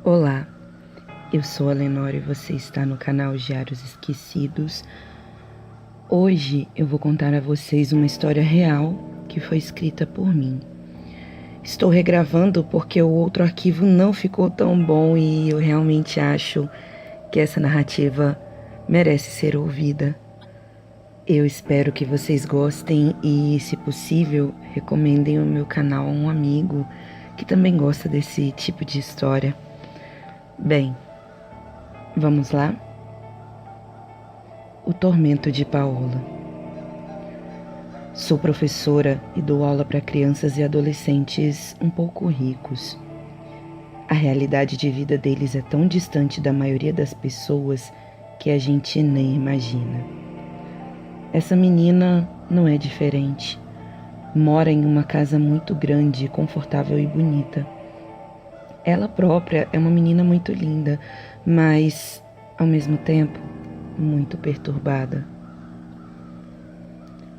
Olá, eu sou a Lenore e você está no canal Diários Esquecidos. Hoje eu vou contar a vocês uma história real que foi escrita por mim. Estou regravando porque o outro arquivo não ficou tão bom e eu realmente acho que essa narrativa merece ser ouvida. Eu espero que vocês gostem e, se possível, recomendem o meu canal a um amigo que também gosta desse tipo de história. Bem, vamos lá? O tormento de Paola. Sou professora e dou aula para crianças e adolescentes um pouco ricos. A realidade de vida deles é tão distante da maioria das pessoas que a gente nem imagina. Essa menina não é diferente. Mora em uma casa muito grande, confortável e bonita. Ela própria é uma menina muito linda, mas, ao mesmo tempo, muito perturbada.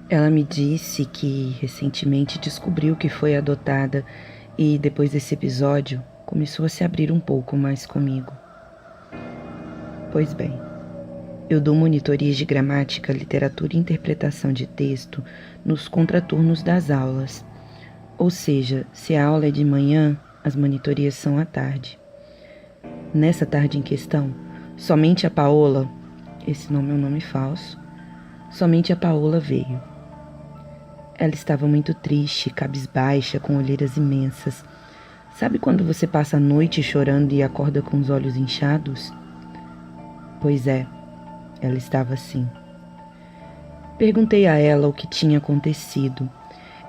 Ela me disse que recentemente descobriu que foi adotada e, depois desse episódio, começou a se abrir um pouco mais comigo. Pois bem, eu dou monitorias de gramática, literatura e interpretação de texto nos contraturnos das aulas. Ou seja, se a aula é de manhã, as monitorias são à tarde. Nessa tarde em questão, somente a Paola, esse nome é um nome falso, somente a Paola veio. Ela estava muito triste, cabisbaixa, com olheiras imensas. Sabe quando você passa a noite chorando e acorda com os olhos inchados? Pois é, ela estava assim. Perguntei a ela o que tinha acontecido.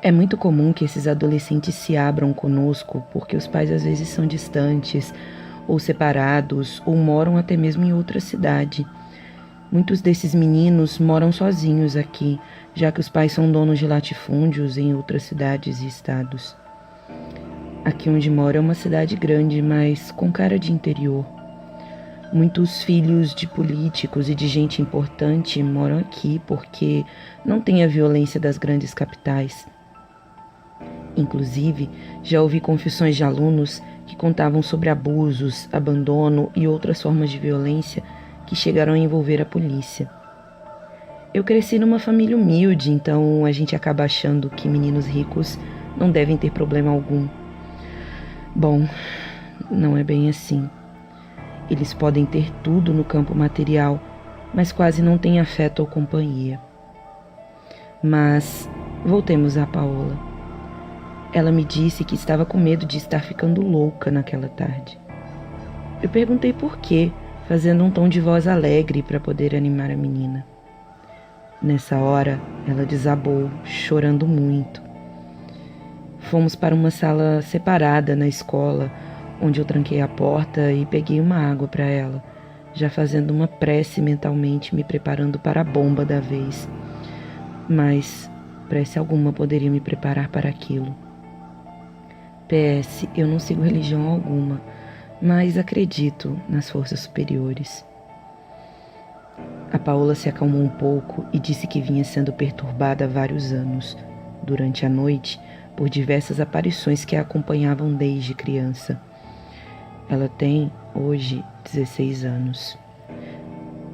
É muito comum que esses adolescentes se abram conosco porque os pais às vezes são distantes, ou separados, ou moram até mesmo em outra cidade. Muitos desses meninos moram sozinhos aqui, já que os pais são donos de latifúndios em outras cidades e estados. Aqui onde moro é uma cidade grande, mas com cara de interior. Muitos filhos de políticos e de gente importante moram aqui porque não tem a violência das grandes capitais. Inclusive, já ouvi confissões de alunos que contavam sobre abusos, abandono e outras formas de violência que chegaram a envolver a polícia. Eu cresci numa família humilde, então a gente acaba achando que meninos ricos não devem ter problema algum. Bom, não é bem assim. Eles podem ter tudo no campo material, mas quase não têm afeto ou companhia. Mas voltemos a Paola. Ela me disse que estava com medo de estar ficando louca naquela tarde. Eu perguntei por quê, fazendo um tom de voz alegre para poder animar a menina. Nessa hora, ela desabou, chorando muito. Fomos para uma sala separada na escola, onde eu tranquei a porta e peguei uma água para ela, já fazendo uma prece mentalmente, me preparando para a bomba da vez. Mas prece alguma poderia me preparar para aquilo. PS, eu não sigo religião alguma, mas acredito nas forças superiores. A Paola se acalmou um pouco e disse que vinha sendo perturbada há vários anos, durante a noite, por diversas aparições que a acompanhavam desde criança. Ela tem, hoje, 16 anos.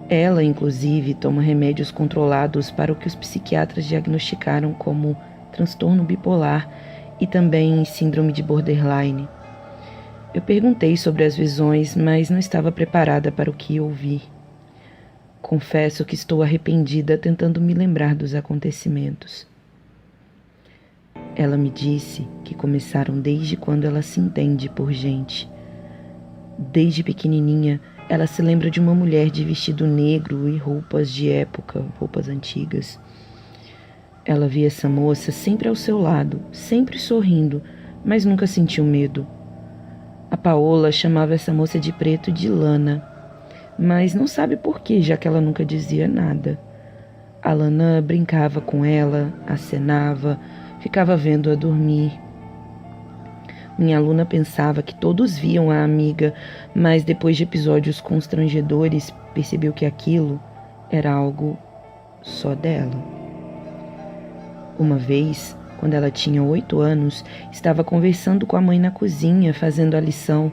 Ela, inclusive, toma remédios controlados para o que os psiquiatras diagnosticaram como transtorno bipolar e também síndrome de borderline. Eu perguntei sobre as visões, mas não estava preparada para o que ouvi. Confesso que estou arrependida tentando me lembrar dos acontecimentos. Ela me disse que começaram desde quando ela se entende por gente. Desde pequenininha, ela se lembra de uma mulher de vestido negro e roupas de época, roupas antigas. Ela via essa moça sempre ao seu lado, sempre sorrindo, mas nunca sentiu medo. A Paola chamava essa moça de preto de Lana, mas não sabe por quê, já que ela nunca dizia nada. A Lana brincava com ela, acenava, ficava vendo-a dormir. Minha aluna pensava que todos viam a amiga, mas depois de episódios constrangedores, percebeu que aquilo era algo só dela. Uma vez, quando ela tinha 8 anos, estava conversando com a mãe na cozinha, fazendo a lição,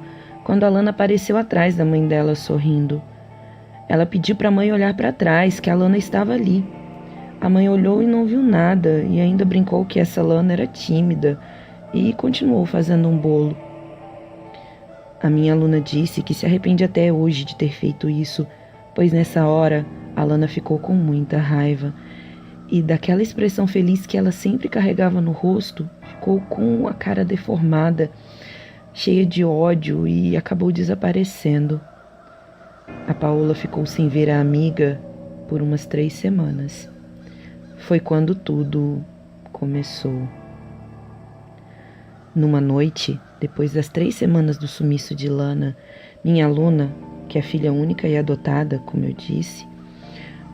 quando a Lana apareceu atrás da mãe dela sorrindo. Ela pediu para a mãe olhar para trás, que a Lana estava ali. A mãe olhou e não viu nada, e ainda brincou que essa Lana era tímida, e continuou fazendo um bolo. A minha aluna disse que se arrepende até hoje de ter feito isso, pois nessa hora a Lana ficou com muita raiva, e daquela expressão feliz que ela sempre carregava no rosto, ficou com a cara deformada, cheia de ódio, e acabou desaparecendo. A Paola ficou sem ver a amiga por umas 3 semanas. Foi quando tudo começou. Numa noite, depois das 3 semanas do sumiço de Lana, minha aluna, que é filha única e adotada, como eu disse,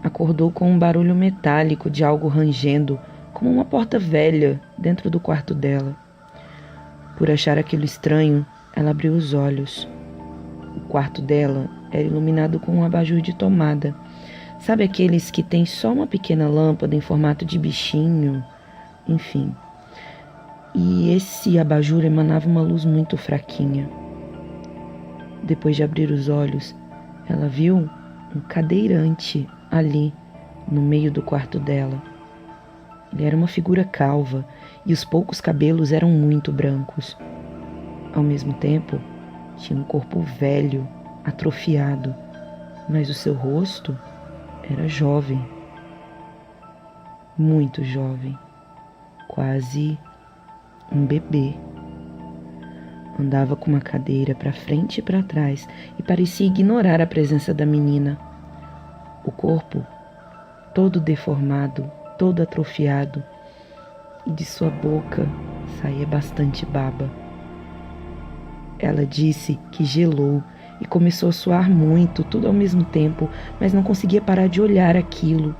acordou com um barulho metálico de algo rangendo, como uma porta velha, dentro do quarto dela. Por achar aquilo estranho, ela abriu os olhos. O quarto dela era iluminado com um abajur de tomada. Sabe aqueles que tem só uma pequena lâmpada em formato de bichinho? Enfim. E esse abajur emanava uma luz muito fraquinha. Depois de abrir os olhos, ela viu um cadeirante ali, no meio do quarto dela. Ele era uma figura calva e os poucos cabelos eram muito brancos. Ao mesmo tempo, tinha um corpo velho, atrofiado, mas o seu rosto era jovem, muito jovem, quase um bebê. Andava com uma cadeira para frente e para trás e parecia ignorar a presença da menina. O corpo todo deformado, todo atrofiado, e de sua boca saía bastante baba. Ela disse que gelou e começou a suar muito, tudo ao mesmo tempo, mas não conseguia parar de olhar aquilo.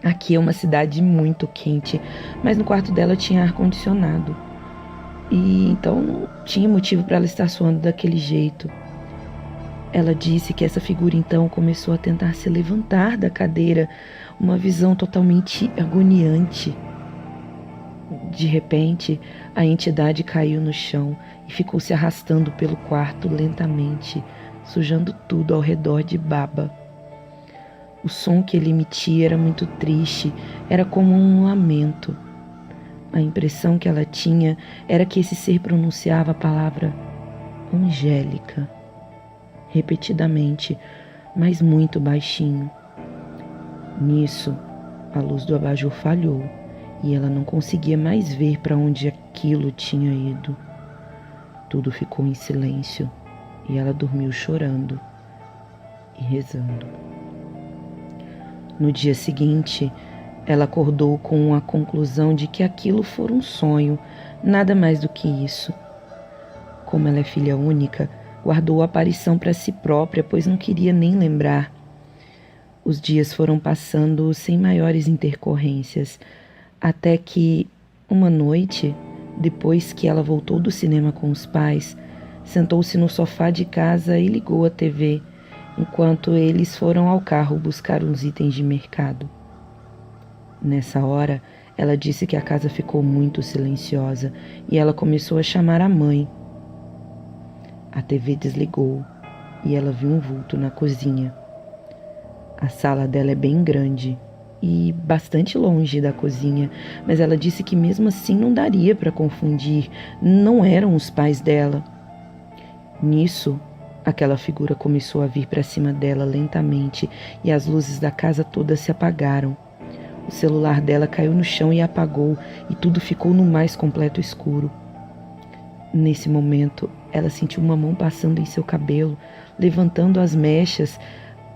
Aqui é uma cidade muito quente, mas no quarto dela tinha ar-condicionado. E então não tinha motivo para ela estar suando daquele jeito. Ela disse que essa figura então começou a tentar se levantar da cadeira, uma visão totalmente agoniante. De repente, a entidade caiu no chão e ficou se arrastando pelo quarto lentamente, sujando tudo ao redor de baba. O som que ele emitia era muito triste, era como um lamento. A impressão que ela tinha era que esse ser pronunciava a palavra Angélica, repetidamente, mas muito baixinho. Nisso, a luz do abajur falhou e ela não conseguia mais ver para onde aquilo tinha ido. Tudo ficou em silêncio e ela dormiu chorando e rezando. No dia seguinte, ela acordou com a conclusão de que aquilo fora um sonho, nada mais do que isso. Como ela é filha única, guardou a aparição para si própria, pois não queria nem lembrar. Os dias foram passando sem maiores intercorrências, até que, uma noite, depois que ela voltou do cinema com os pais, sentou-se no sofá de casa e ligou a TV, enquanto eles foram ao carro buscar uns itens de mercado. Nessa hora, ela disse que a casa ficou muito silenciosa e ela começou a chamar a mãe. A TV desligou e ela viu um vulto na cozinha. A sala dela é bem grande e bastante longe da cozinha, mas ela disse que mesmo assim não daria para confundir, não eram os pais dela. Nisso, aquela figura começou a vir para cima dela lentamente e as luzes da casa toda se apagaram. O celular dela caiu no chão e apagou, e tudo ficou no mais completo escuro. Nesse momento, ela sentiu uma mão passando em seu cabelo, levantando as mechas,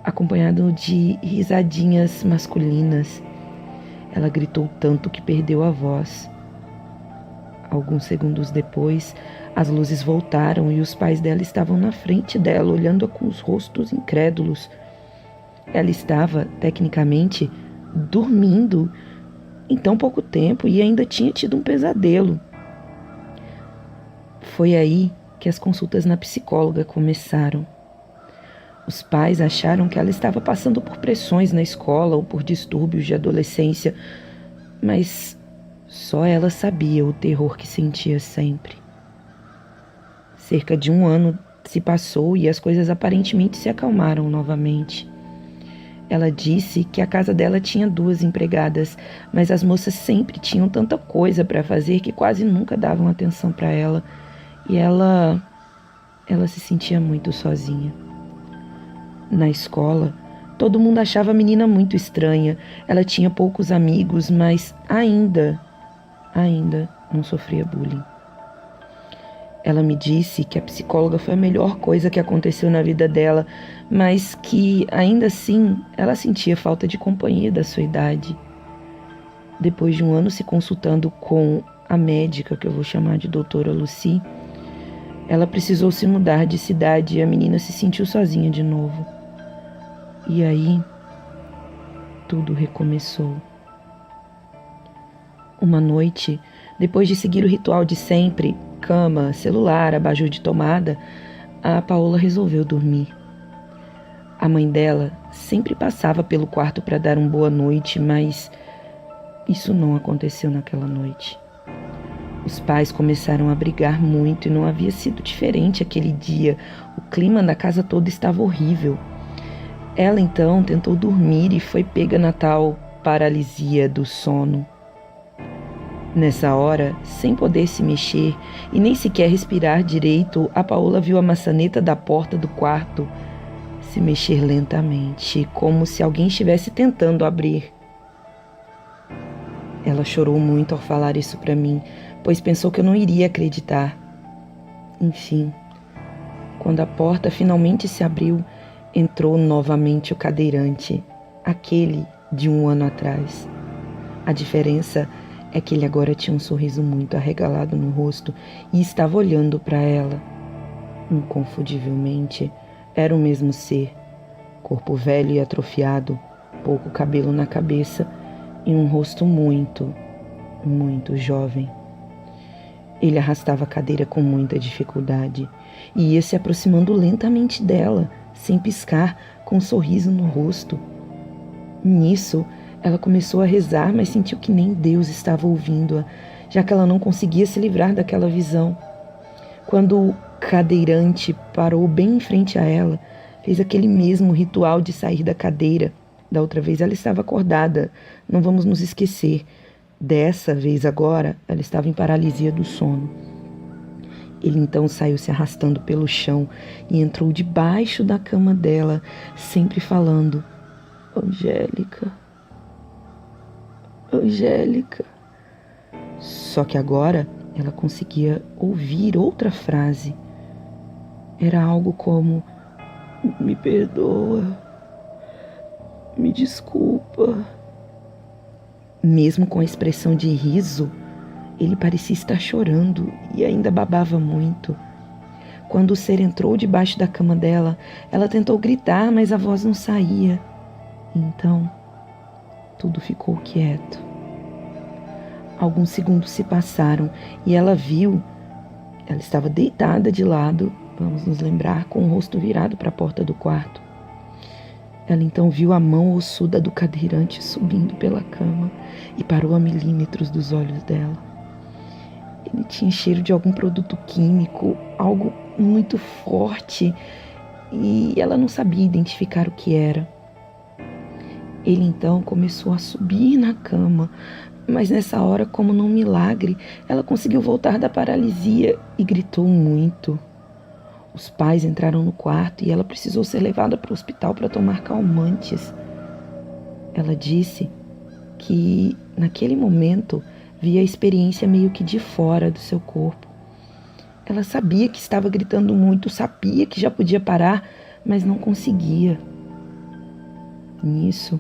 acompanhado de risadinhas masculinas. Ela gritou tanto que perdeu a voz. Alguns segundos depois, as luzes voltaram e os pais dela estavam na frente dela, olhando-a com os rostos incrédulos. Ela estava, tecnicamente, dormindo em tão pouco tempo e ainda tinha tido um pesadelo. Foi aí que as consultas na psicóloga começaram. Os pais acharam que ela estava passando por pressões na escola ou por distúrbios de adolescência, mas só ela sabia o terror que sentia sempre. Cerca de um ano se passou e as coisas aparentemente se acalmaram novamente. Ela disse que a casa dela tinha 2 empregadas, mas as moças sempre tinham tanta coisa para fazer que quase nunca davam atenção para ela. E ela se sentia muito sozinha. Na escola, todo mundo achava a menina muito estranha. Ela tinha poucos amigos, mas ainda não sofria bullying. Ela me disse que a psicóloga foi a melhor coisa que aconteceu na vida dela, mas que, ainda assim, ela sentia falta de companhia da sua idade. Depois de um ano se consultando com a médica, que eu vou chamar de doutora Lucy, ela precisou se mudar de cidade e a menina se sentiu sozinha de novo. E aí, tudo recomeçou. Uma noite, depois de seguir o ritual de sempre, cama, celular, abajur de tomada, a Paola resolveu dormir. A mãe dela sempre passava pelo quarto para dar uma boa noite, mas isso não aconteceu naquela noite. Os pais começaram a brigar muito e não havia sido diferente aquele dia. O clima da casa toda estava horrível. Ela então tentou dormir e foi pega na tal paralisia do sono. Nessa hora, sem poder se mexer e nem sequer respirar direito, a Paola viu a maçaneta da porta do quarto se mexer lentamente, como se alguém estivesse tentando abrir. Ela chorou muito ao falar isso para mim, pois pensou que eu não iria acreditar. Enfim, quando a porta finalmente se abriu, entrou novamente o cadeirante, aquele de um ano atrás. A diferença é que ele agora tinha um sorriso muito arregalado no rosto e estava olhando para ela. Inconfundivelmente, era o mesmo ser. Corpo velho e atrofiado, pouco cabelo na cabeça e um rosto muito, muito jovem. Ele arrastava a cadeira com muita dificuldade e ia se aproximando lentamente dela, sem piscar, com um sorriso no rosto. Nisso, ela começou a rezar, mas sentiu que nem Deus estava ouvindo-a, já que ela não conseguia se livrar daquela visão. Quando o cadeirante parou bem em frente a ela, fez aquele mesmo ritual de sair da cadeira. Da outra vez ela estava acordada, não vamos nos esquecer. Dessa vez agora, ela estava em paralisia do sono. Ele então saiu se arrastando pelo chão e entrou debaixo da cama dela, sempre falando: Angélica, Angélica. Só que agora ela conseguia ouvir outra frase. Era algo como: me perdoa, me desculpa. Mesmo com a expressão de riso, ele parecia estar chorando e ainda babava muito. Quando o ser entrou debaixo da cama dela, ela tentou gritar, mas a voz não saía. Então, tudo ficou quieto. Alguns segundos se passaram e ela viu. Ela estava deitada de lado, vamos nos lembrar, com o rosto virado para a porta do quarto. Ela então viu a mão ossuda do cadeirante subindo pela cama e parou a milímetros dos olhos dela. Ele tinha cheiro de algum produto químico, algo muito forte, e ela não sabia identificar o que era. Ele então começou a subir na cama, mas nessa hora, como num milagre, ela conseguiu voltar da paralisia e gritou muito. Os pais entraram no quarto e ela precisou ser levada para o hospital para tomar calmantes. Ela disse que, naquele momento, via a experiência meio que de fora do seu corpo. Ela sabia que estava gritando muito, sabia que já podia parar, mas não conseguia. Nisso,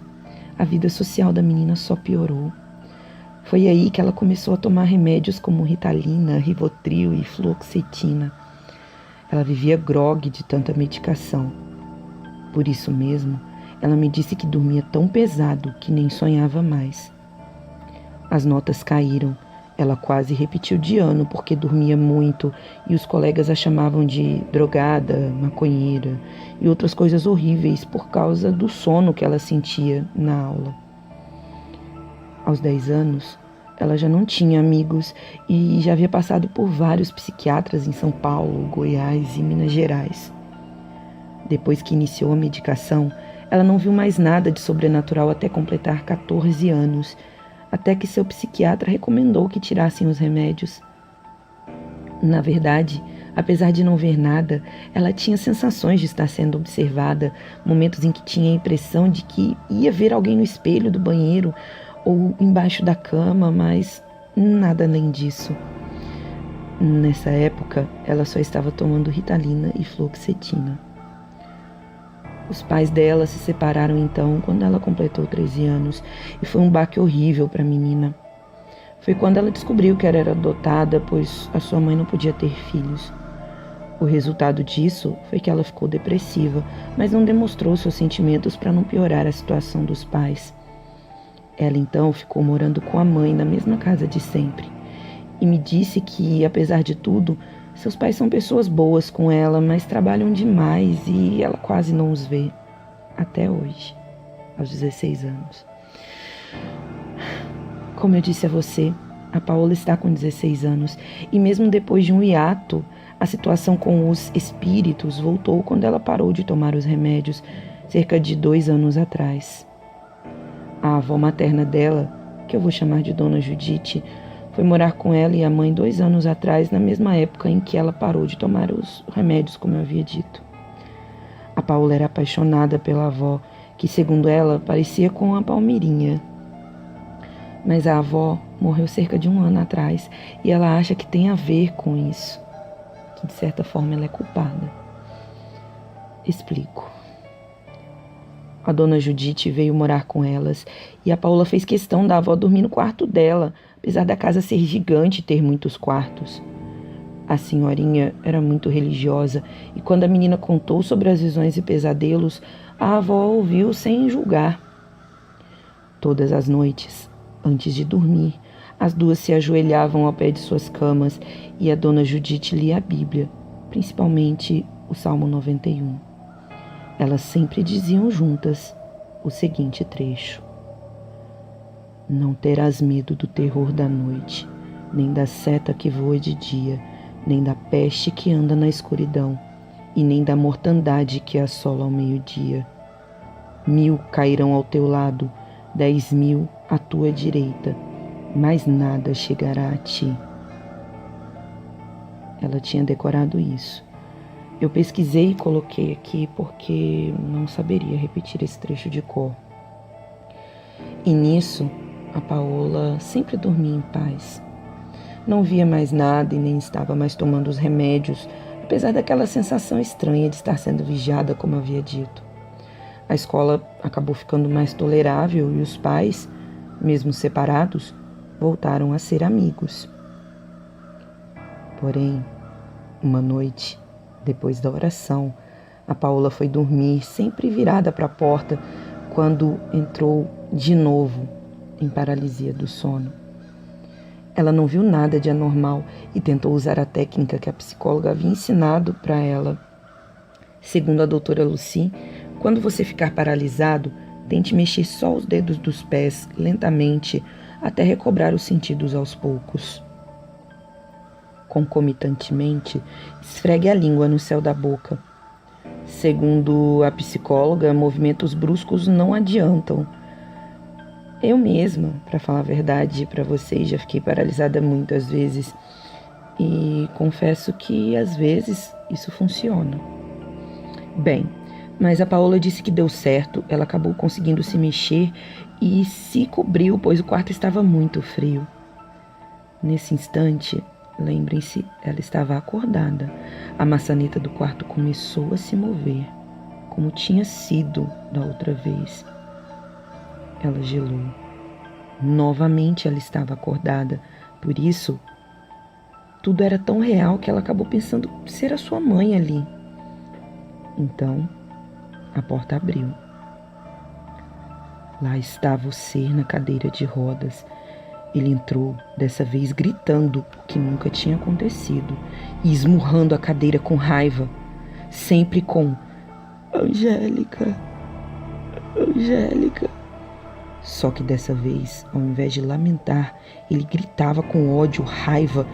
a vida social da menina só piorou. Foi aí que ela começou a tomar remédios como Ritalina, Rivotril e Fluoxetina. Ela vivia grogue de tanta medicação. Por isso mesmo, ela me disse que dormia tão pesado que nem sonhava mais. As notas caíram. Ela quase repetiu de ano porque dormia muito e os colegas a chamavam de drogada, maconheira e outras coisas horríveis por causa do sono que ela sentia na aula. Aos 10 anos, Ela já não tinha amigos e já havia passado por vários psiquiatras em São Paulo, Goiás e Minas Gerais. Depois que iniciou a medicação, ela não viu mais nada de sobrenatural até completar 14 anos, até que seu psiquiatra recomendou que tirassem os remédios. Na verdade, apesar de não ver nada, ela tinha sensações de estar sendo observada, momentos em que tinha a impressão de que ia ver alguém no espelho do banheiro ou embaixo da cama, mas nada além disso. Nessa época, ela só estava tomando Ritalina e fluoxetina. Os pais dela se separaram então quando ela completou 13 anos e foi um baque horrível para a menina. Foi quando ela descobriu que ela era adotada, pois a sua mãe não podia ter filhos. O resultado disso foi que ela ficou depressiva, mas não demonstrou seus sentimentos para não piorar a situação dos pais. Ela então ficou morando com a mãe na mesma casa de sempre e me disse que, apesar de tudo, seus pais são pessoas boas com ela, mas trabalham demais e ela quase não os vê. Até hoje, aos 16 anos. Como eu disse a você, a Paola está com 16 anos e mesmo depois de um hiato, a situação com os espíritos voltou quando ela parou de tomar os remédios, cerca de 2 anos atrás. A avó materna dela, que eu vou chamar de Dona Judite, foi morar com ela e a mãe 2 anos atrás, na mesma época em que ela parou de tomar os remédios, como eu havia dito. A Paola era apaixonada pela avó, que, segundo ela, parecia com a Palmirinha. Mas a avó morreu cerca de 1 ano atrás e ela acha que tem a ver com isso, que de certa forma ela é culpada. Explico. A Dona Judite veio morar com elas e a Paola fez questão da avó dormir no quarto dela, apesar da casa ser gigante e ter muitos quartos. A senhorinha era muito religiosa e quando a menina contou sobre as visões e pesadelos, a avó ouviu sem julgar. Todas as noites, antes de dormir, as duas se ajoelhavam ao pé de suas camas e a Dona Judite lia a Bíblia, principalmente o Salmo 91. Elas sempre diziam juntas o seguinte trecho: Não terás medo do terror da noite, nem da seta que voa de dia, nem da peste que anda na escuridão, e nem da mortandade que assola ao meio-dia. 1000 cairão ao teu lado, 10.000 à tua direita, mas nada chegará a ti. Ela tinha decorado isso. Eu pesquisei e coloquei aqui porque não saberia repetir esse trecho de cor. E nisso, a Paola sempre dormia em paz. Não via mais nada e nem estava mais tomando os remédios, apesar daquela sensação estranha de estar sendo vigiada, como havia dito. A escola acabou ficando mais tolerável e os pais, mesmo separados, voltaram a ser amigos. Porém, uma noite, depois da oração, a Paola foi dormir sempre virada para a porta quando entrou de novo em paralisia do sono. Ela não viu nada de anormal e tentou usar a técnica que a psicóloga havia ensinado para ela. Segundo a doutora Lucy, quando você ficar paralisado, tente mexer só os dedos dos pés lentamente até recobrar os sentidos aos poucos. Concomitantemente, esfregue a língua no céu da boca. Segundo a psicóloga, movimentos bruscos não adiantam. Eu mesma, para falar a verdade para vocês, já fiquei paralisada muitas vezes e confesso que às vezes isso funciona. Bem, mas a Paola disse que deu certo, ela acabou conseguindo se mexer e se cobriu, pois o quarto estava muito frio. Nesse instante, lembrem-se, ela estava acordada. A maçaneta do quarto começou a se mover, como tinha sido da outra vez. Ela gelou. Novamente ela estava acordada. Por isso, tudo era tão real que ela acabou pensando ser a sua mãe ali. Então, a porta abriu. Lá estava o ser na cadeira de rodas. Ele entrou, dessa vez gritando o que nunca tinha acontecido e esmurrando a cadeira com raiva, sempre com Angélica, Angélica. Só que dessa vez, ao invés de lamentar, ele gritava com ódio, raiva,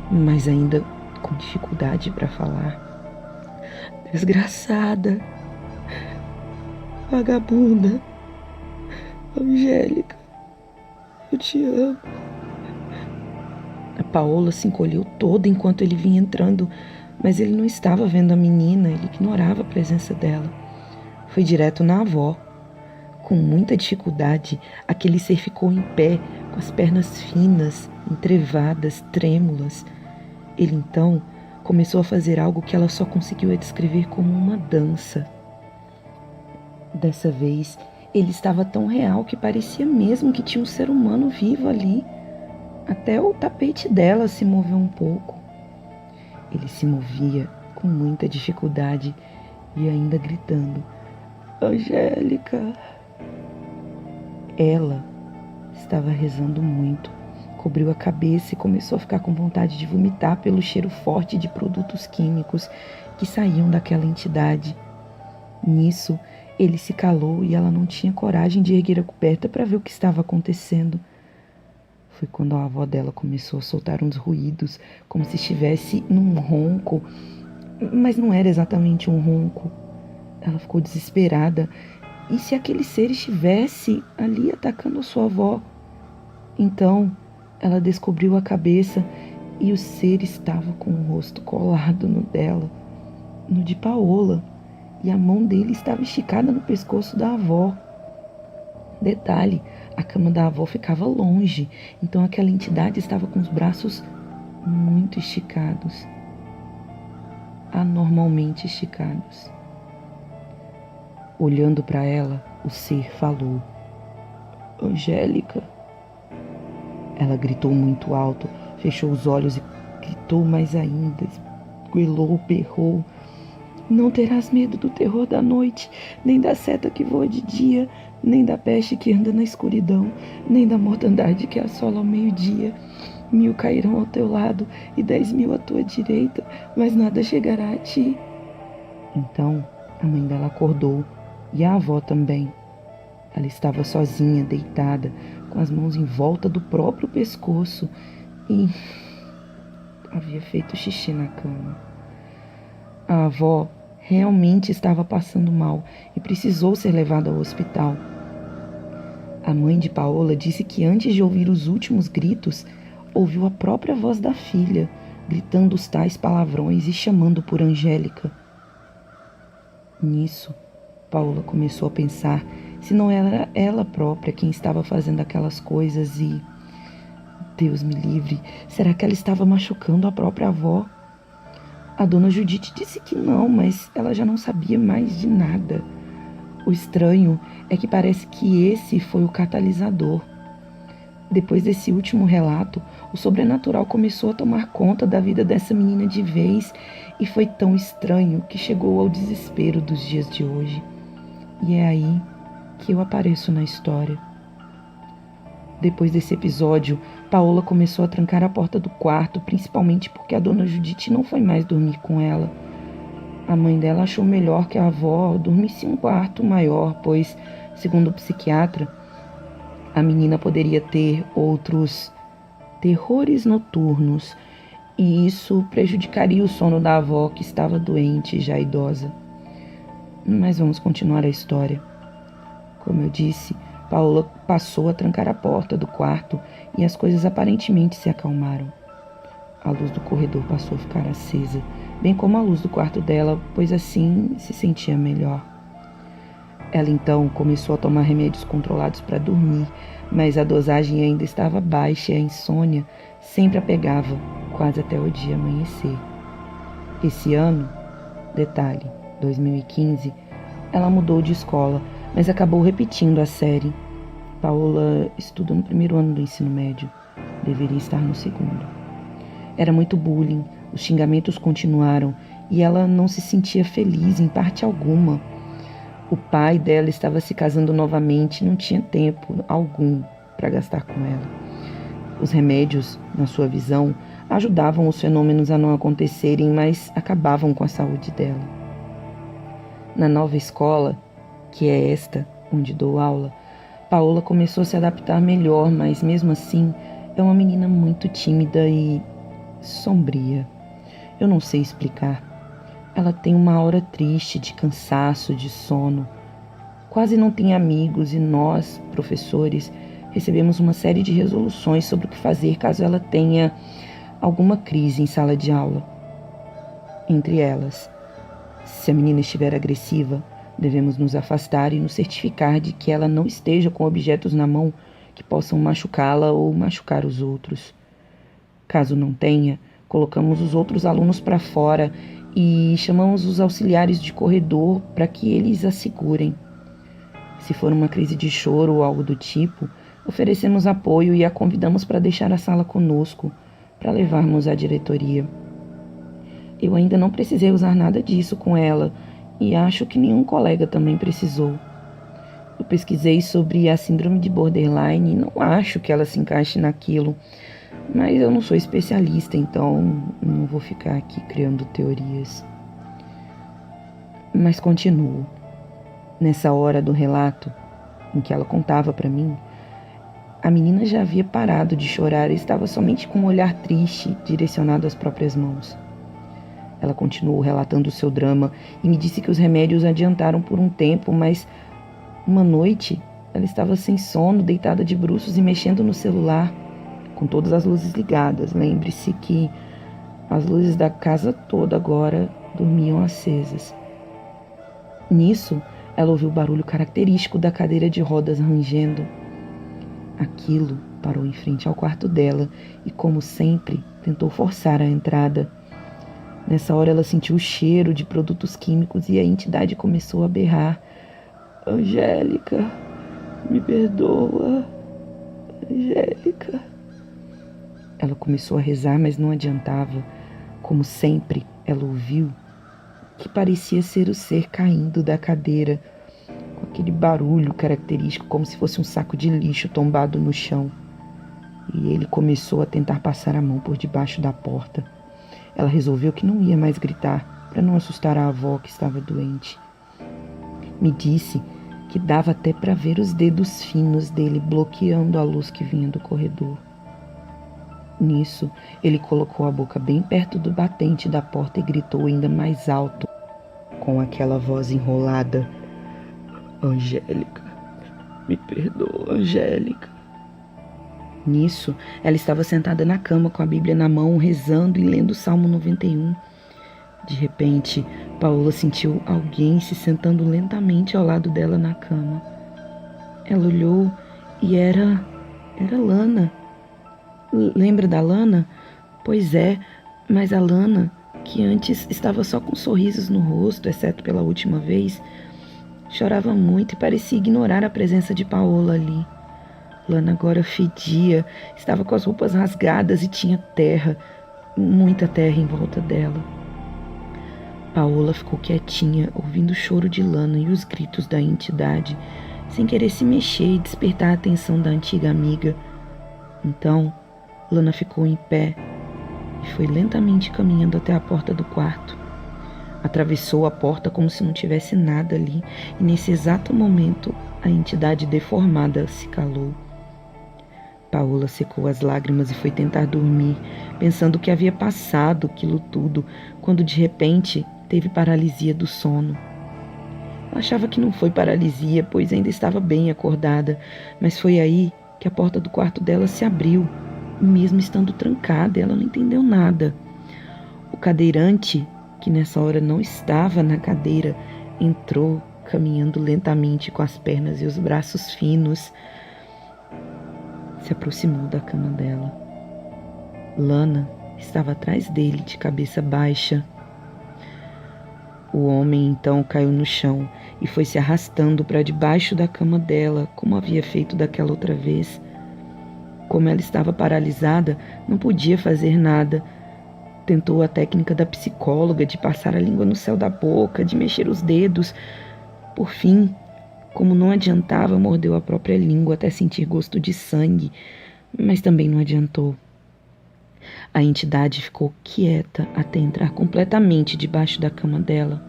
mas ainda com dificuldade para falar. Desgraçada, vagabunda, Angélica, eu te amo. A Paola se encolheu toda enquanto ele vinha entrando, mas ele não estava vendo a menina, ele ignorava a presença dela. Foi direto na avó. Com muita dificuldade, aquele ser ficou em pé, com as pernas finas, entrevadas, trêmulas. Ele então começou a fazer algo que ela só conseguiu descrever como uma dança. Dessa vez, ele estava tão real que parecia mesmo que tinha um ser humano vivo ali. Até o tapete dela se moveu um pouco. Ele se movia com muita dificuldade e ainda gritando: Angélica! Ela estava rezando muito, cobriu a cabeça e começou a ficar com vontade de vomitar pelo cheiro forte de produtos químicos que saíam daquela entidade. Nisso, ele se calou e ela não tinha coragem de erguer a coberta para ver o que estava acontecendo. Foi quando a avó dela começou a soltar uns ruídos, como se estivesse num ronco, mas não era exatamente um ronco. Ela ficou desesperada. E se aquele ser estivesse ali atacando a sua avó? Então, ela descobriu a cabeça e o ser estava com o rosto colado no dela, no de Paola, e a mão dele estava esticada no pescoço da avó. Detalhe, a cama da avó ficava longe, então aquela entidade estava com os braços muito esticados, anormalmente esticados. Olhando para ela, o ser falou: Angélica. Ela gritou muito alto, fechou os olhos e gritou mais ainda, esgoelou, berrou: Não terás medo do terror da noite, nem da seta que voa de dia, nem da peste que anda na escuridão, nem da mortandade que assola ao meio-dia. 1000 cairão ao teu lado e 10.000 à tua direita, mas nada chegará a ti. Então a mãe dela acordou e a avó também. Ela estava sozinha, deitada, com as mãos em volta do próprio pescoço e havia feito xixi na cama. A avó realmente estava passando mal e precisou ser levada ao hospital. A mãe de Paola disse que antes de ouvir os últimos gritos, ouviu a própria voz da filha, gritando os tais palavrões e chamando por Angélica. Nisso, Paola começou a pensar se não era ela própria quem estava fazendo aquelas coisas e... Deus me livre, será que ela estava machucando a própria avó? A dona Judite disse que não, mas ela já não sabia mais de nada. O estranho é que parece que esse foi o catalisador. Depois desse último relato, o sobrenatural começou a tomar conta da vida dessa menina de vez e foi tão estranho que chegou ao desespero dos dias de hoje. E é aí que eu apareço na história. Depois desse episódio, Paola começou a trancar a porta do quarto, principalmente porque a dona Judite não foi mais dormir com ela. A mãe dela achou melhor que a avó dormisse em um quarto maior, pois, segundo o psiquiatra, a menina poderia ter outros terrores noturnos e isso prejudicaria o sono da avó, que estava doente, já idosa. Mas vamos continuar a história. Como eu disse, Paola passou a trancar a porta do quarto e as coisas aparentemente se acalmaram. A luz do corredor passou a ficar acesa, bem como a luz do quarto dela, pois assim se sentia melhor. Ela então começou a tomar remédios controlados para dormir, mas a dosagem ainda estava baixa e a insônia sempre a pegava, quase até o dia amanhecer. Esse ano, detalhe, 2015, ela mudou de escola, mas acabou repetindo a série. Paola estuda no primeiro ano do ensino médio, deveria estar no segundo. Era muito bullying, os xingamentos continuaram e ela não se sentia feliz em parte alguma. O pai dela estava se casando novamente e não tinha tempo algum para gastar com ela. Os remédios, na sua visão, ajudavam os fenômenos a não acontecerem, mas acabavam com a saúde dela. Na nova escola, que é esta onde dou aula, Paola começou a se adaptar melhor, mas mesmo assim é uma menina muito tímida e sombria. Eu não sei explicar. Ela tem uma aura triste, de cansaço, de sono. Quase não tem amigos e nós, professores, recebemos uma série de resoluções sobre o que fazer caso ela tenha alguma crise em sala de aula. Entre elas, se a menina estiver agressiva, devemos nos afastar e nos certificar de que ela não esteja com objetos na mão que possam machucá-la ou machucar os outros. Caso não tenha, colocamos os outros alunos para fora e chamamos os auxiliares de corredor para que eles a segurem. Se for uma crise de choro ou algo do tipo, oferecemos apoio e a convidamos para deixar a sala conosco, para levarmos à diretoria. Eu ainda não precisei usar nada disso com ela e acho que nenhum colega também precisou. Eu pesquisei sobre a síndrome de borderline e não acho que ela se encaixe naquilo, mas eu não sou especialista, então não vou ficar aqui criando teorias. Mas continuo. Nessa hora do relato, em que ela contava para mim, a menina já havia parado de chorar e estava somente com um olhar triste direcionado às próprias mãos. Ela continuou relatando o seu drama e me disse que os remédios adiantaram por um tempo, mas uma noite ela estava sem sono, deitada de bruços e mexendo no celular, com todas as luzes ligadas. Lembre-se que as luzes da casa toda agora dormiam acesas. Nisso, ela ouviu o barulho característico da cadeira de rodas rangendo. Aquilo parou em frente ao quarto dela e, como sempre, tentou forçar a entrada. Nessa hora ela sentiu o cheiro de produtos químicos e a entidade começou a berrar. Angélica, me perdoa. Angélica. Ela começou a rezar, mas não adiantava. Como sempre, ela ouviu que parecia ser o ser caindo da cadeira, com aquele barulho característico, como se fosse um saco de lixo tombado no chão. E ele começou a tentar passar a mão por debaixo da porta. Ela resolveu que não ia mais gritar, para não assustar a avó que estava doente. Me disse que dava até para ver os dedos finos dele bloqueando a luz que vinha do corredor. Nisso, ele colocou a boca bem perto do batente da porta e gritou ainda mais alto, com aquela voz enrolada. Angélica, me perdoa, Angélica. Nisso, ela estava sentada na cama com a Bíblia na mão, rezando e lendo o Salmo 91. De repente, Paola sentiu alguém se sentando lentamente ao lado dela na cama. Ela olhou e era Lana. Lembra da Lana? Pois é, mas a Lana, que antes estava só com sorrisos no rosto, exceto pela última vez, chorava muito e parecia ignorar a presença de Paola ali. Lana agora fedia, estava com as roupas rasgadas e tinha terra, muita terra em volta dela. Paola ficou quietinha, ouvindo o choro de Lana e os gritos da entidade, sem querer se mexer e despertar a atenção da antiga amiga. Então, Lana ficou em pé e foi lentamente caminhando até a porta do quarto. Atravessou a porta como se não tivesse nada ali, e nesse exato momento a entidade deformada se calou. Paola secou as lágrimas e foi tentar dormir, pensando que havia passado aquilo tudo, quando de repente teve paralisia do sono. Ela achava que não foi paralisia, pois ainda estava bem acordada, mas foi aí que a porta do quarto dela se abriu, e mesmo estando trancada, ela não entendeu nada. O cadeirante, que nessa hora não estava na cadeira, entrou caminhando lentamente com as pernas e os braços finos. Se aproximou da cama dela. Lana estava atrás dele, de cabeça baixa. O homem então caiu no chão e foi se arrastando para debaixo da cama dela, como havia feito daquela outra vez. Como ela estava paralisada, não podia fazer nada. Tentou a técnica da psicóloga de passar a língua no céu da boca, de mexer os dedos. Por fim, como não adiantava, mordeu a própria língua até sentir gosto de sangue, mas também não adiantou. A entidade ficou quieta até entrar completamente debaixo da cama dela.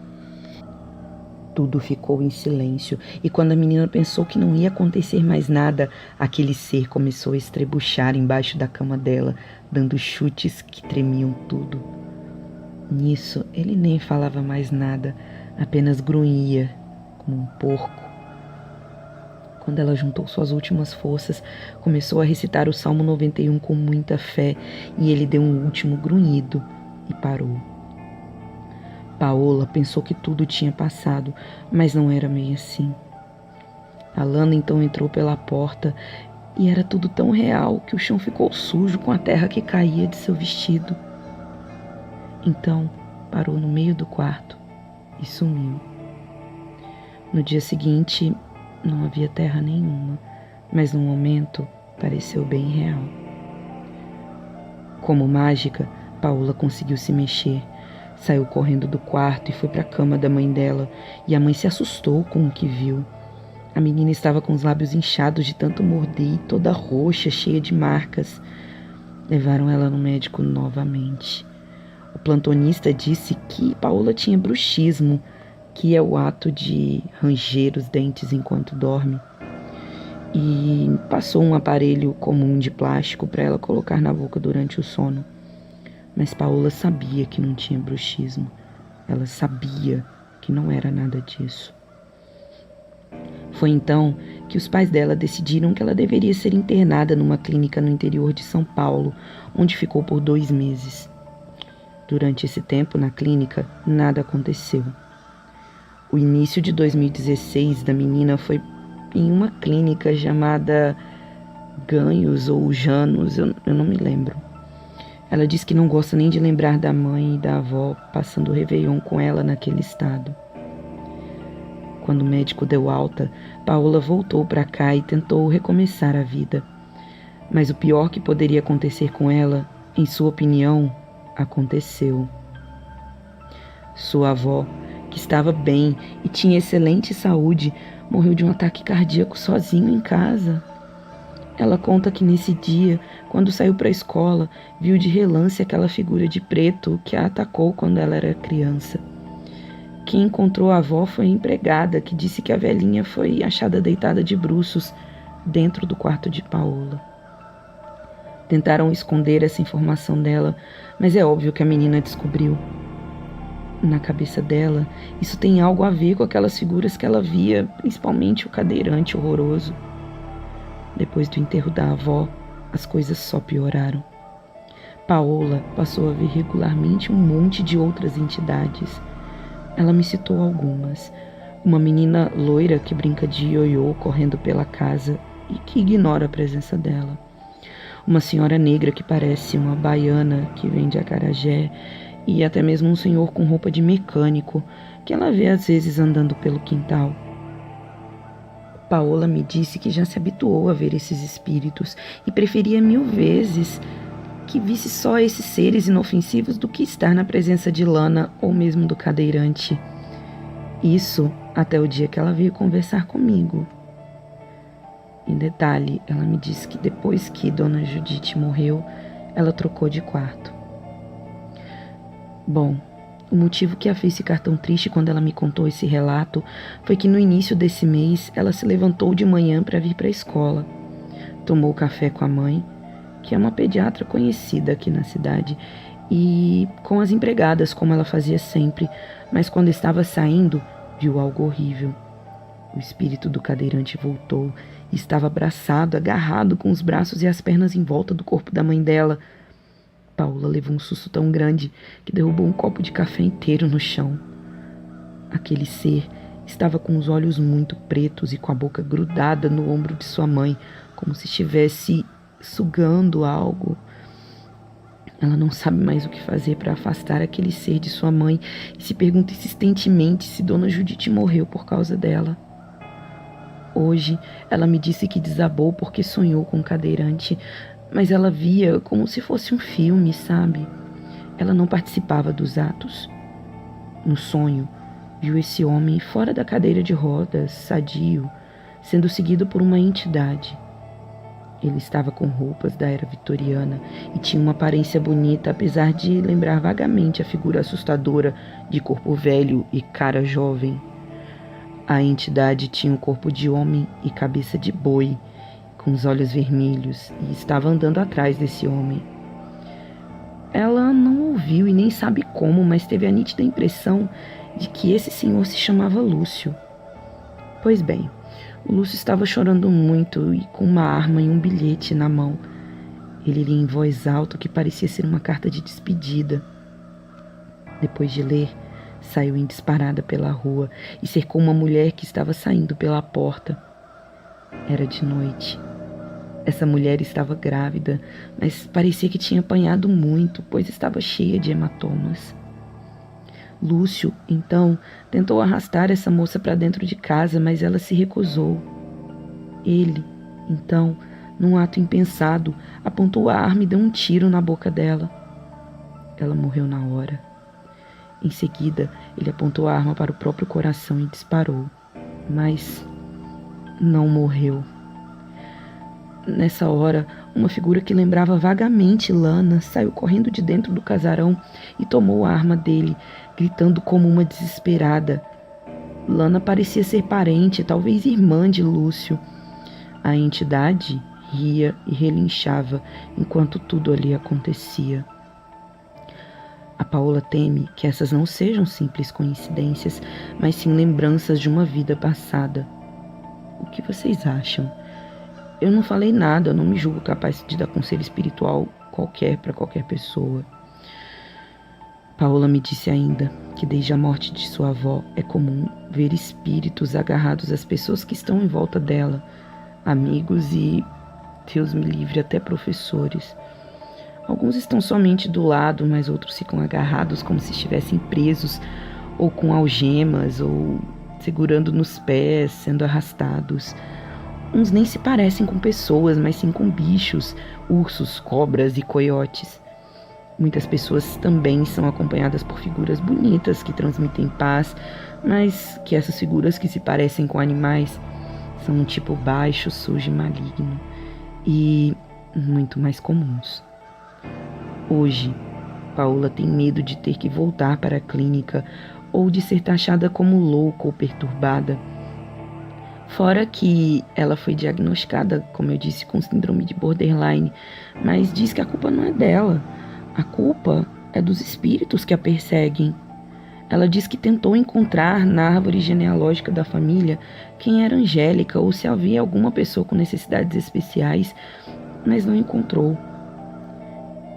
Tudo ficou em silêncio, e quando a menina pensou que não ia acontecer mais nada, aquele ser começou a estrebuchar embaixo da cama dela, dando chutes que tremiam tudo. Nisso, ele nem falava mais nada, apenas grunhia, como um porco. Quando ela juntou suas últimas forças, começou a recitar o Salmo 91 com muita fé, e ele deu um último grunhido e parou. Paola pensou que tudo tinha passado, mas não era meio assim. Alana então entrou pela porta e era tudo tão real que o chão ficou sujo com a terra que caía de seu vestido. Então parou no meio do quarto e sumiu. No dia seguinte não havia terra nenhuma, mas no momento pareceu bem real. Como mágica, Paola conseguiu se mexer. Saiu correndo do quarto e foi para a cama da mãe dela, e a mãe se assustou com o que viu. A menina estava com os lábios inchados de tanto morder e toda roxa, cheia de marcas. Levaram ela no médico novamente. O plantonista disse que Paola tinha bruxismo, que é o ato de ranger os dentes enquanto dorme, e passou um aparelho comum de plástico para ela colocar na boca durante o sono. Mas Paola sabia que não tinha bruxismo. Ela sabia que não era nada disso. Foi então que os pais dela decidiram que ela deveria ser internada numa clínica no interior de São Paulo, onde ficou por 2 meses. Durante esse tempo na clínica, nada aconteceu. O início de 2016 da menina foi em uma clínica chamada Ganhos ou Janos, eu não me lembro. Ela diz que não gosta nem de lembrar da mãe e da avó passando o Réveillon com ela naquele estado. Quando o médico deu alta, Paola voltou para cá e tentou recomeçar a vida. Mas o pior que poderia acontecer com ela, em sua opinião, aconteceu. Sua avó, que estava bem e tinha excelente saúde, morreu de um ataque cardíaco sozinho em casa. Ela conta que nesse dia, quando saiu para a escola, viu de relance aquela figura de preto que a atacou quando ela era criança. Quem encontrou a avó foi a empregada, que disse que a velhinha foi achada deitada de bruços dentro do quarto de Paola. Tentaram esconder essa informação dela, mas é óbvio que a menina descobriu. Na cabeça dela, isso tem algo a ver com aquelas figuras que ela via, principalmente o cadeirante horroroso. Depois do enterro da avó, as coisas só pioraram. Paola passou a ver regularmente um monte de outras entidades. Ela me citou algumas. Uma menina loira que brinca de ioiô correndo pela casa e que ignora a presença dela. Uma senhora negra que parece uma baiana que vem de acarajé, e até mesmo um senhor com roupa de mecânico que ela vê às vezes andando pelo quintal. Paola me disse que já se habituou a ver esses espíritos e preferia 1000 vezes que visse só esses seres inofensivos do que estar na presença de Lana ou mesmo do cadeirante. Isso até o dia que ela veio conversar comigo. Em detalhe, ela me disse que depois que Dona Judite morreu, ela trocou de quarto. Bom, o motivo que a fez ficar tão triste quando ela me contou esse relato foi que no início desse mês ela se levantou de manhã para vir para a escola. Tomou café com a mãe, que é uma pediatra conhecida aqui na cidade, e com as empregadas, como ela fazia sempre, mas quando estava saindo, viu algo horrível. O espírito do cadeirante voltou e estava abraçado, agarrado com os braços e as pernas em volta do corpo da mãe dela. Paola levou um susto tão grande que derrubou um copo de café inteiro no chão. Aquele ser estava com os olhos muito pretos e com a boca grudada no ombro de sua mãe, como se estivesse sugando algo. Ela não sabe mais o que fazer para afastar aquele ser de sua mãe e se pergunta insistentemente se Dona Judite morreu por causa dela. Hoje, ela me disse que desabou porque sonhou com um cadeirante, mas ela via como se fosse um filme, sabe? Ela não participava dos atos. No sonho, viu esse homem fora da cadeira de rodas, sadio, sendo seguido por uma entidade. Ele estava com roupas da era vitoriana e tinha uma aparência bonita, apesar de lembrar vagamente a figura assustadora de corpo velho e cara jovem. A entidade tinha um corpo de homem e cabeça de boi, com os olhos vermelhos, e estava andando atrás desse homem. Ela não ouviu e nem sabe como, mas teve a nítida impressão de que esse senhor se chamava Lúcio. Pois bem, o Lúcio estava chorando muito e com uma arma e um bilhete na mão. Ele lia em voz alta o que parecia ser uma carta de despedida. Depois de ler, saiu em disparada pela rua e cercou uma mulher que estava saindo pela porta. Era de noite. Essa mulher estava grávida, mas parecia que tinha apanhado muito, pois estava cheia de hematomas. Lúcio, então, tentou arrastar essa moça para dentro de casa, mas ela se recusou. Ele, então, num ato impensado, apontou a arma e deu um tiro na boca dela. Ela morreu na hora. Em seguida, ele apontou a arma para o próprio coração e disparou, mas não morreu. Nessa hora, uma figura que lembrava vagamente Lana saiu correndo de dentro do casarão e tomou a arma dele, gritando como uma desesperada. Lana parecia ser parente, talvez irmã de Lúcio. A entidade ria e relinchava enquanto tudo ali acontecia. A Paola teme que essas não sejam simples coincidências, mas sim lembranças de uma vida passada. O que vocês acham? Eu não falei nada, eu não me julgo capaz de dar conselho espiritual qualquer para qualquer pessoa. Paola me disse ainda que desde a morte de sua avó é comum ver espíritos agarrados às pessoas que estão em volta dela, amigos e, Deus me livre, até professores. Alguns estão somente do lado, mas outros ficam agarrados como se estivessem presos, ou com algemas, ou segurando nos pés, sendo arrastados. Uns nem se parecem com pessoas, mas sim com bichos, ursos, cobras e coiotes. Muitas pessoas também são acompanhadas por figuras bonitas que transmitem paz, mas que essas figuras que se parecem com animais são um tipo baixo, sujo e maligno, e muito mais comuns. Hoje, Paola tem medo de ter que voltar para a clínica ou de ser taxada como louca ou perturbada. Fora que ela foi diagnosticada, como eu disse, com síndrome de borderline, mas diz que a culpa não é dela. A culpa é dos espíritos que a perseguem. Ela diz que tentou encontrar na árvore genealógica da família quem era Angélica ou se havia alguma pessoa com necessidades especiais, mas não encontrou.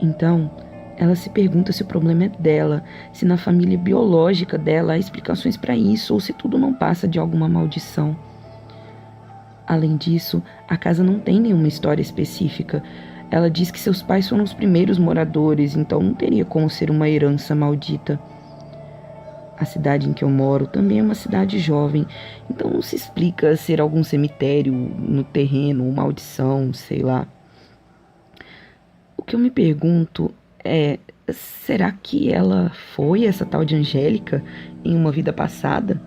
Então, ela se pergunta se o problema é dela, se na família biológica dela há explicações para isso ou se tudo não passa de alguma maldição. Além disso, a casa não tem nenhuma história específica. Ela diz que seus pais foram os primeiros moradores, então não teria como ser uma herança maldita. A cidade em que eu moro também é uma cidade jovem, então não se explica ser algum cemitério no terreno, ou maldição, sei lá. O que eu me pergunto é, será que ela foi essa tal de Angélica em uma vida passada?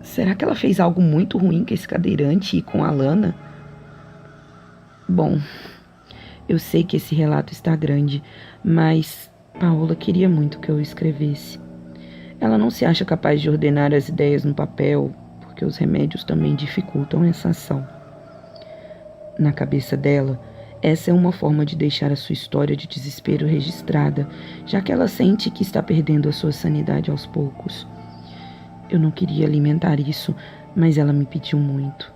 Será que ela fez algo muito ruim com esse cadeirante e com a Lana? Bom, eu sei que esse relato está grande, mas Paola queria muito que eu o escrevesse. Ela não se acha capaz de ordenar as ideias no papel, porque os remédios também dificultam essa ação. Na cabeça dela, essa é uma forma de deixar a sua história de desespero registrada, já que ela sente que está perdendo a sua sanidade aos poucos. Eu não queria alimentar isso, mas ela me pediu muito.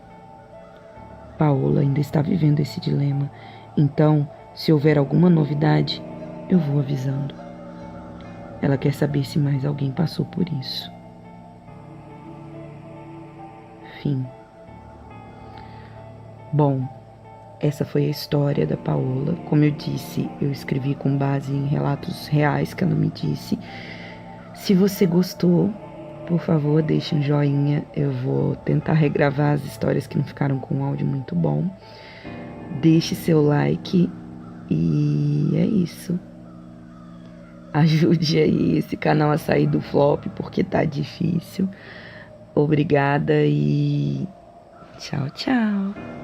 Paola ainda está vivendo esse dilema, então, se houver alguma novidade, eu vou avisando. Ela quer saber se mais alguém passou por isso. Fim. Bom, essa foi a história da Paola. Como eu disse, eu escrevi com base em relatos reais que ela me disse. Se você gostou, por favor, deixe um joinha. Eu vou tentar regravar as histórias que não ficaram com um áudio muito bom. Deixe seu like e é isso. Ajude aí esse canal a sair do flop, porque tá difícil. Obrigada e tchau, tchau.